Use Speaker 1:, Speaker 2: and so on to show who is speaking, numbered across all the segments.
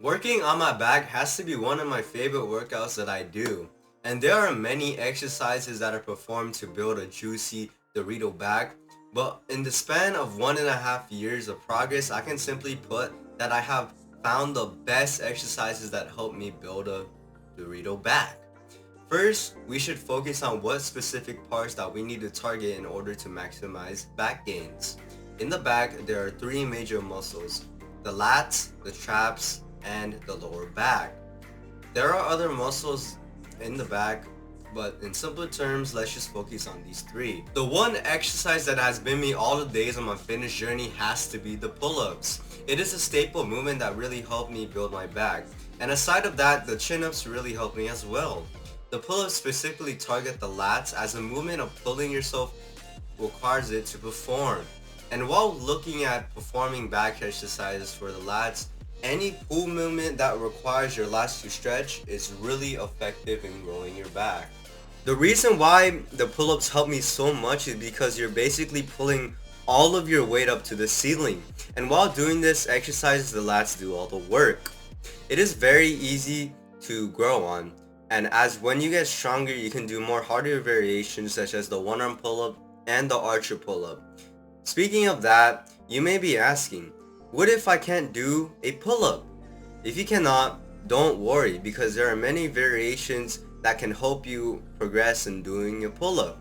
Speaker 1: Working on my back has to be one of my favorite workouts that I do. And there are many exercises that are performed to build a juicy Dorito back. But in the span of 1.5 years of progress, I can simply put that I have found the best exercises that help me build a Dorito back. First, we should focus on what specific parts that we need to target in order to maximize back gains. In the back, there are three major muscles: the lats, the traps, and the lower back. There are other muscles in the back, but in simpler terms, let's just focus on these three. The one exercise that has been me all the days on my fitness journey has to be the pull-ups. It is a staple movement that really helped me build my back. And aside of that, the chin-ups really helped me as well. The pull-ups specifically target the lats as a movement of pulling yourself requires it to perform. And while looking at performing back exercises for the lats, any pull movement that requires your lats to stretch is really effective in growing your back. The reason why the pull-ups help me so much is because you're basically pulling all of your weight up to the ceiling. And while doing this exercise, the lats do all the work. It is very easy to grow on. And as when you get stronger, you can do more harder variations such as the one arm pull-up and the archer pull-up. Speaking of that, you may be asking, what if I can't do a pull-up? If you cannot, don't worry, because there are many variations that can help you progress in doing a pull-up.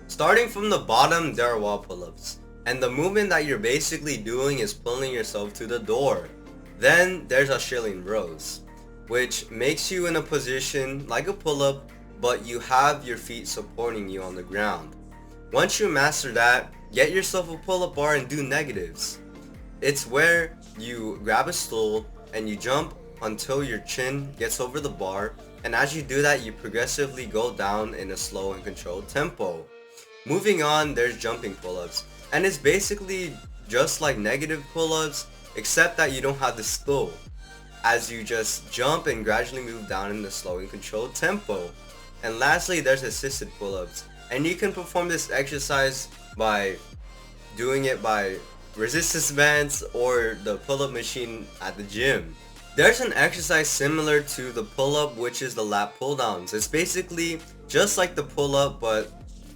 Speaker 1: Starting from the bottom, there are wall pull-ups. And the movement that you're basically doing is pulling yourself to the door. Then there's Australian rows, which makes you in a position like a pull-up, but you have your feet supporting you on the ground. Once you master that, get yourself a pull-up bar and do negatives. It's where you grab a stool and you jump until your chin gets over the bar, and as you do that, you progressively go down in a slow and controlled tempo. Moving on, there's jumping pull-ups, and it's basically just like negative pull-ups, except that you don't have the stool, as you just jump and gradually move down in a slow and controlled tempo. And lastly, there's assisted pull-ups, and you can perform this exercise by doing it by resistance bands or the pull-up machine at the gym. There's an exercise similar to the pull-up, which is the lat pull-downs. It's basically just like the pull-up, but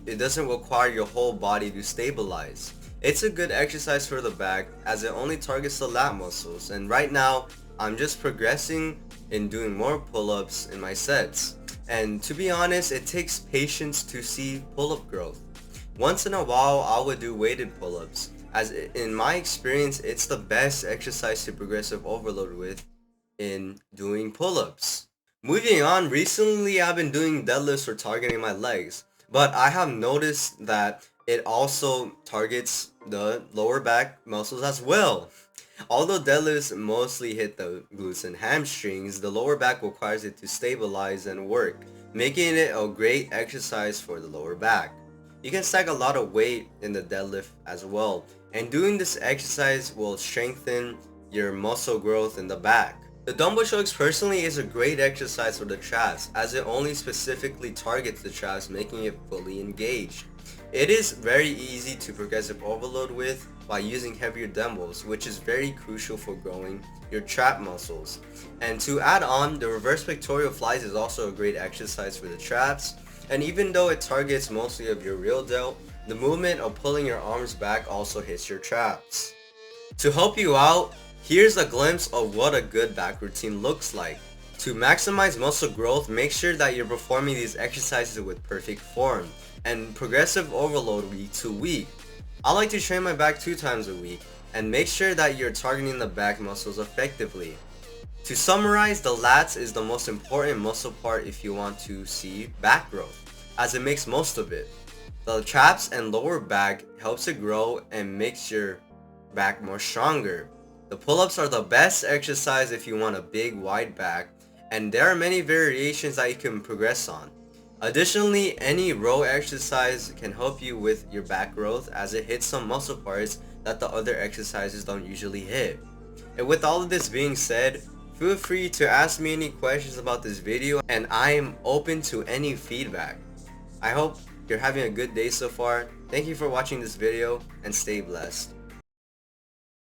Speaker 1: it doesn't require your whole body to stabilize. It's a good exercise for the back as it only targets the lat muscles, and right now I'm just progressing in doing more pull-ups in my sets. And to be honest, it takes patience to see pull-up growth. Once in a while, I would do weighted pull-ups, as in my experience, it's the best exercise to progressive overload with in doing pull-ups. Moving on, recently I've been doing deadlifts for targeting my legs, but I have noticed that it also targets the lower back muscles as well. Although deadlifts mostly hit the glutes and hamstrings, the lower back requires it to stabilize and work, making it a great exercise for the lower back. You can stack a lot of weight in the deadlift as well, and doing this exercise will strengthen your muscle growth in the back. The dumbbell shrugs personally is a great exercise for the traps, as it only specifically targets the traps, making it fully engaged. It is very easy to progressive overload with by using heavier dumbbells, which is very crucial for growing your trap muscles. And to add on, the reverse pectoral flies is also a great exercise for the traps, and even though it targets mostly of your real delt, the movement of pulling your arms back also hits your traps. To help you out, here's a glimpse of what a good back routine looks like. To maximize muscle growth, make sure that you're performing these exercises with perfect form and progressive overload week to week. I like to train my back 2 times a week and make sure that you're targeting the back muscles effectively. To summarize, the lats is the most important muscle part if you want to see back growth, as it makes most of it. The traps and lower back helps it grow and makes your back more stronger. The pull-ups are the best exercise if you want a big wide back, and there are many variations that you can progress on. Additionally, any row exercise can help you with your back growth as it hits some muscle parts that the other exercises don't usually hit. And with all of this being said, feel free to ask me any questions about this video, and I am open to any feedback. I hope you're having a good day so far. Thank you for watching this video and stay blessed.